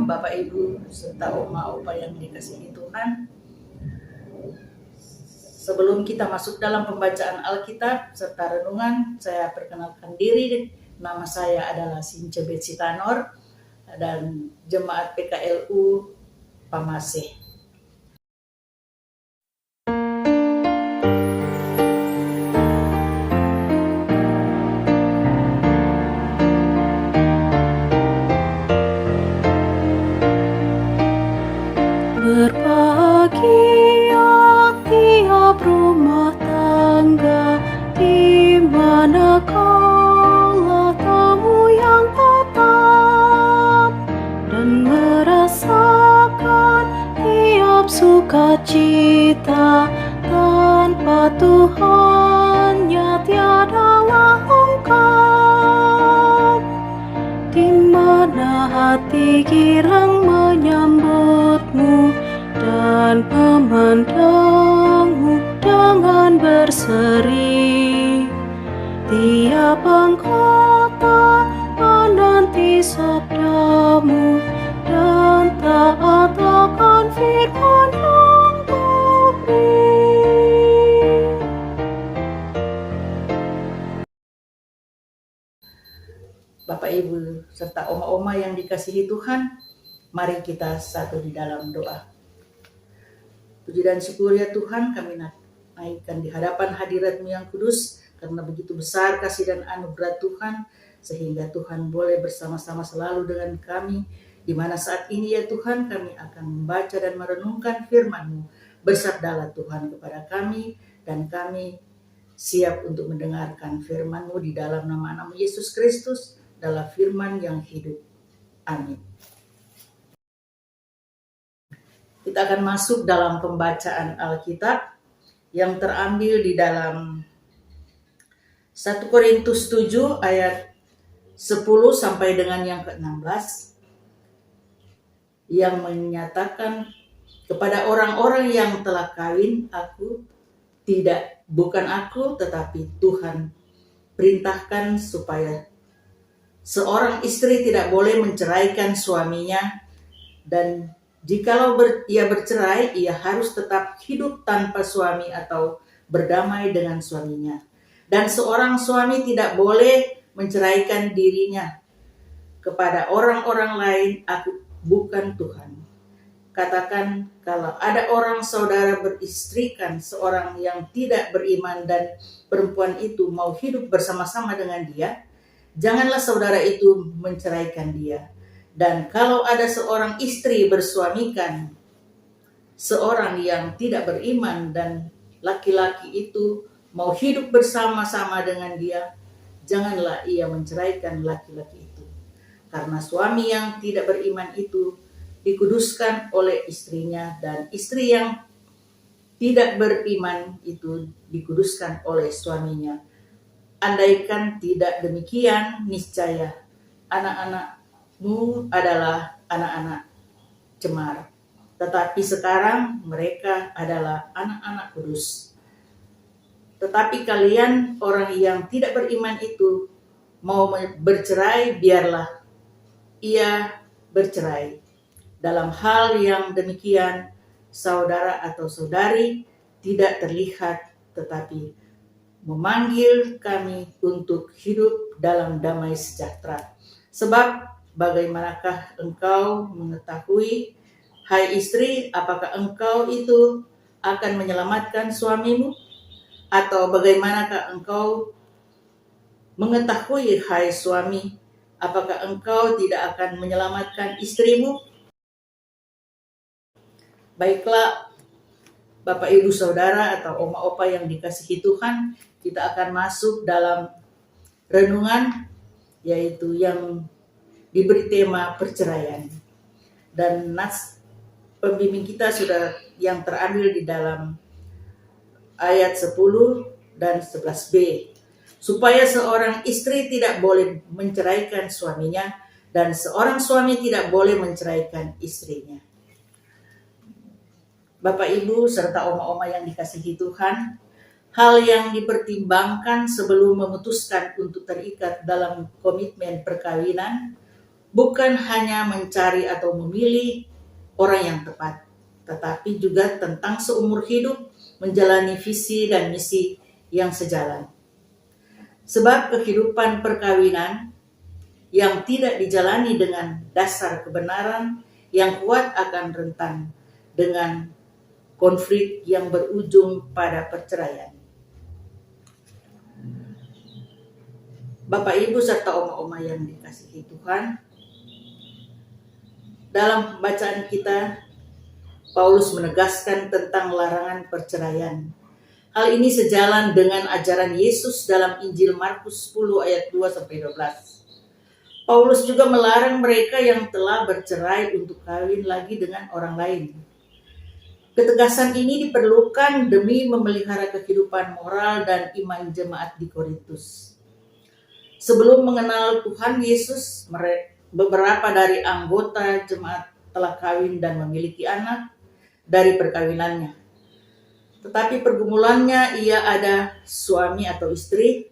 Shalom Bapak Ibu serta Oma Opa yang dikasihi Tuhan. Sebelum kita masuk dalam pembacaan Alkitab serta renungan, saya perkenalkan diri. Nama saya adalah Since Betsy Tanor dan Jemaat PKLU Pamaseh. Berbahagia tiap rumah tangga di mana kala tamu yang tetap dan merasakan tiap sukacita. Tanpa Tuhannya tiadalah ungkap, di mana hati girang menyambutmu dan memandangmu dengan berseri. Tiap anggota menanti sabdamu dan taat akan firman yang kau beri. Bapak Ibu serta Oma-Oma yang dikasihi Tuhan, mari kita satu di dalam doa. Puji dan syukur ya Tuhan, kami naikkan di hadapan hadirat-Mu yang kudus, karena begitu besar kasih dan anugerah Tuhan, sehingga Tuhan boleh bersama-sama selalu dengan kami, di mana saat ini ya Tuhan, kami akan membaca dan merenungkan firman-Mu. Bersabdalah Tuhan kepada kami, dan kami siap untuk mendengarkan firman-Mu di dalam nama Yesus Kristus, dalam firman yang hidup. Amin. Kita akan masuk dalam pembacaan Alkitab yang terambil di dalam 1 Korintus 7 ayat 10 sampai dengan yang ke-16 yang menyatakan kepada orang-orang yang telah kawin, bukan aku tetapi Tuhan perintahkan supaya seorang istri tidak boleh menceraikan suaminya, dan jikalau ia bercerai, ia harus tetap hidup tanpa suami atau berdamai dengan suaminya. Dan seorang suami tidak boleh menceraikan dirinya kepada orang-orang lain, aku bukan Tuhan. Katakan, kalau ada orang saudara beristrikan seorang yang tidak beriman dan perempuan itu mau hidup bersama-sama dengan dia, janganlah saudara itu menceraikan dia. Dan kalau ada seorang istri bersuamikan seorang yang tidak beriman dan laki-laki itu mau hidup bersama-sama dengan dia, janganlah ia menceraikan laki-laki itu. Karena suami yang tidak beriman itu dikuduskan oleh istrinya, dan istri yang tidak beriman itu dikuduskan oleh suaminya. Andaikan tidak demikian, niscaya anak-anakmu adalah anak-anak cemar, tetapi sekarang mereka adalah anak-anak kudus. Tetapi kalian, orang yang tidak beriman itu, mau bercerai, biarlah ia bercerai. Dalam hal yang demikian, saudara atau saudari tidak terlihat, tetapi memanggil kami untuk hidup dalam damai sejahtera. Sebab bagaimanakah engkau mengetahui, hai istri, apakah engkau itu akan menyelamatkan suamimu? Atau bagaimanakah engkau mengetahui, hai suami, apakah engkau tidak akan menyelamatkan istrimu? Baiklah, Bapak Ibu Saudara atau Oma Opa yang dikasihi Tuhan, kita akan masuk dalam renungan, yaitu yang diberi tema perceraian. Dan nas pembimbing kita sudah yang terambil di dalam ayat 10 dan 11b. Supaya seorang istri tidak boleh menceraikan suaminya, dan seorang suami tidak boleh menceraikan istrinya. Bapak Ibu serta oma-oma yang dikasihi Tuhan, hal yang dipertimbangkan sebelum memutuskan untuk terikat dalam komitmen perkawinan bukan hanya mencari atau memilih orang yang tepat, tetapi juga tentang seumur hidup menjalani visi dan misi yang sejalan. Sebab kehidupan perkawinan yang tidak dijalani dengan dasar kebenaran yang kuat akan rentan dengan konflik yang berujung pada perceraian. Bapak, Ibu, serta oma-oma yang dikasihi Tuhan, dalam pembacaan kita, Paulus menegaskan tentang larangan perceraian. Hal ini sejalan dengan ajaran Yesus dalam Injil Markus 10 ayat 2-12. Paulus juga melarang mereka yang telah bercerai untuk kawin lagi dengan orang lain. Ketegasan ini diperlukan demi memelihara kehidupan moral dan iman jemaat di Korintus. Sebelum mengenal Tuhan Yesus, beberapa dari anggota jemaat telah kawin dan memiliki anak dari perkawinannya. Tetapi pergumulannya ia ada suami atau istri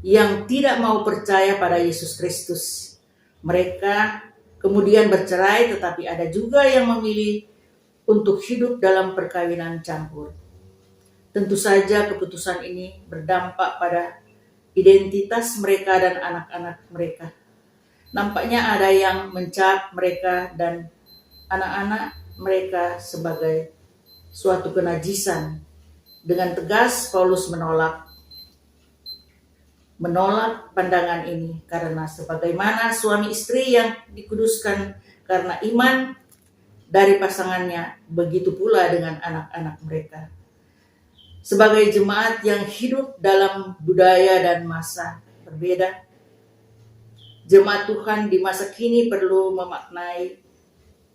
yang tidak mau percaya pada Yesus Kristus. Mereka kemudian bercerai, tetapi ada juga yang memilih untuk hidup dalam perkawinan campur. Tentu saja keputusan ini berdampak pada identitas mereka dan anak-anak mereka. Nampaknya ada yang mencap mereka dan anak-anak mereka sebagai suatu kenajisan. Dengan tegas Paulus menolak pandangan ini, karena sebagaimana suami istri yang dikuduskan karena iman dari pasangannya, begitu pula dengan anak-anak mereka. Sebagai jemaat yang hidup dalam budaya dan masa berbeda, jemaat Tuhan di masa kini perlu memaknai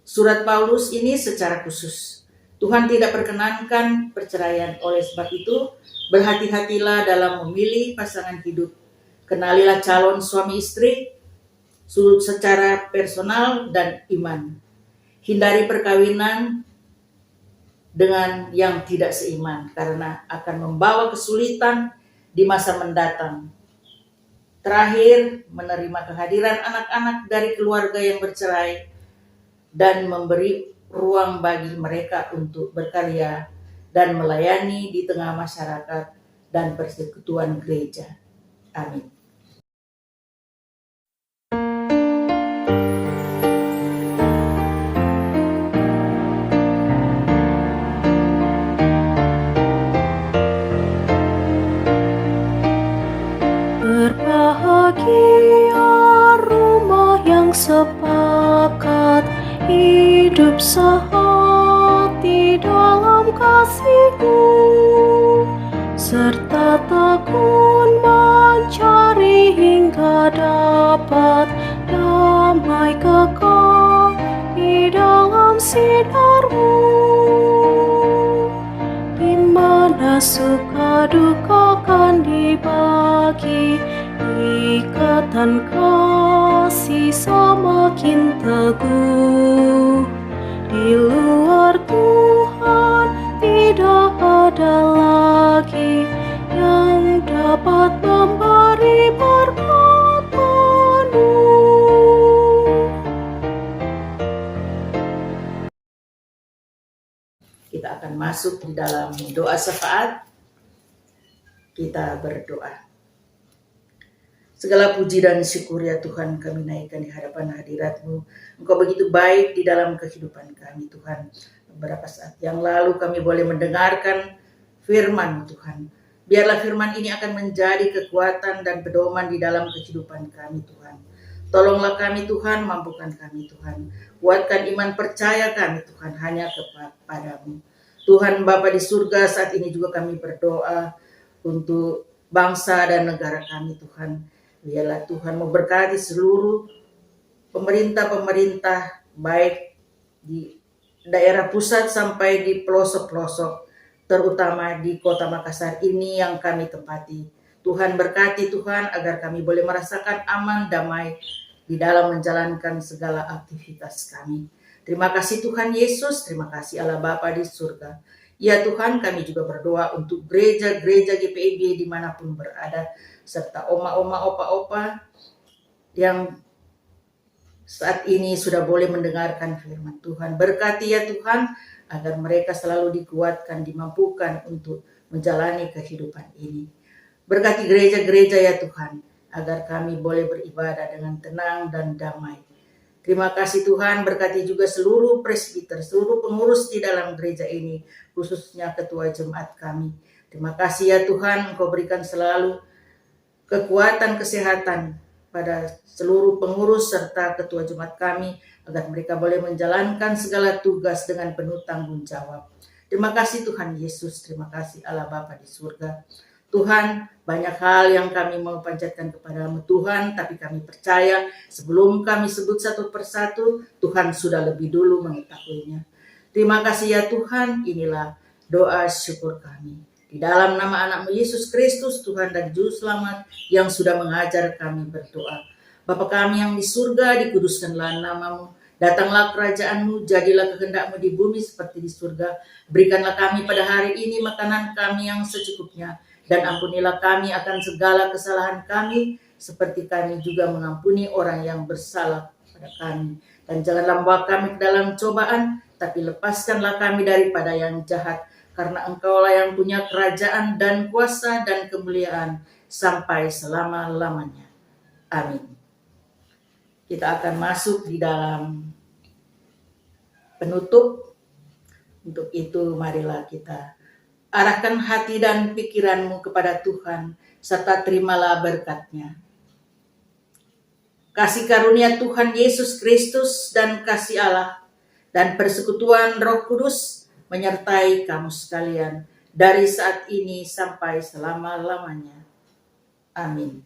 surat Paulus ini secara khusus. Tuhan tidak perkenankan perceraian, oleh sebab itu berhati-hatilah dalam memilih pasangan hidup. Kenalilah calon suami istri secara personal dan iman. Hindari perkawinan dengan yang tidak seiman, karena akan membawa kesulitan di masa mendatang. Terakhir, menerima kehadiran anak-anak dari keluarga yang bercerai dan memberi ruang bagi mereka untuk berkarya dan melayani di tengah masyarakat dan persekutuan gereja. Amin. Berbahagia rumah yang sepakat, hidup sehati dalam kasih-Mu, serta tekun mencari hingga dapat damai kekal di dalam sinar-Mu, di mana suka duka kan dibagi, ikatan kasih semakin teguh. Di luar Tuhan tidak ada lagi yang dapat memberi berkat penuh. Kita akan masuk di dalam doa syafaat. Kita berdoa. Segala puji dan syukur ya Tuhan kami naikkan di hadapan hadirat-Mu. Engkau begitu baik di dalam kehidupan kami Tuhan. Beberapa saat yang lalu kami boleh mendengarkan firman Tuhan. Biarlah firman ini akan menjadi kekuatan dan pedoman di dalam kehidupan kami Tuhan. Tolonglah kami Tuhan, mampukan kami Tuhan. Kuatkan iman percaya kami Tuhan hanya kepada-Mu. Tuhan Bapa di surga, saat ini juga kami berdoa untuk bangsa dan negara kami Tuhan. Biarlah Tuhan memberkati seluruh pemerintah-pemerintah, baik di daerah pusat sampai di pelosok-pelosok, terutama di kota Makassar ini yang kami tempati. Tuhan berkati Tuhan agar kami boleh merasakan aman, damai di dalam menjalankan segala aktivitas kami. Terima kasih Tuhan Yesus, terima kasih Allah Bapa di surga. Ya Tuhan, kami juga berdoa untuk gereja-gereja GPIB dimanapun berada, serta oma-oma, opa-opa yang saat ini sudah boleh mendengarkan firman Tuhan. Berkati ya Tuhan, agar mereka selalu dikuatkan, dimampukan untuk menjalani kehidupan ini. Berkati gereja-gereja ya Tuhan, agar kami boleh beribadah dengan tenang dan damai. Terima kasih Tuhan, berkati juga seluruh presbiter, seluruh pengurus di dalam gereja ini, khususnya ketua jemaat kami. Terima kasih ya Tuhan, Engkau berikan selalu kekuatan, kesehatan pada seluruh pengurus serta ketua jemaat kami, agar mereka boleh menjalankan segala tugas dengan penuh tanggung jawab. Terima kasih Tuhan Yesus, terima kasih Allah Bapa di surga. Tuhan, banyak hal yang kami mau panjatkan kepadamu Tuhan, tapi kami percaya sebelum kami sebut satu persatu, Tuhan sudah lebih dulu mengetahuinya. Terima kasih ya Tuhan, inilah doa syukur kami. Di dalam nama anakmu Yesus Kristus, Tuhan dan Juru Selamat yang sudah mengajar kami berdoa. Bapa kami yang di surga, dikuduskanlah namamu. Datanglah kerajaanmu, jadilah kehendakmu di bumi seperti di surga. Berikanlah kami pada hari ini makanan kami yang secukupnya. Dan ampunilah kami akan segala kesalahan kami, seperti kami juga mengampuni orang yang bersalah pada kami. Dan janganlah membawa kami ke dalam cobaan, tapi lepaskanlah kami daripada yang jahat. Karena Engkaulah yang punya kerajaan dan kuasa dan kemuliaan sampai selama-lamanya. Amin. Kita akan masuk di dalam penutup. Untuk itu marilah kita arahkan hati dan pikiranmu kepada Tuhan, serta terimalah berkat-Nya. Kasih karunia Tuhan Yesus Kristus dan kasih Allah dan persekutuan Roh Kudus menyertai kamu sekalian dari saat ini sampai selama-lamanya. Amin.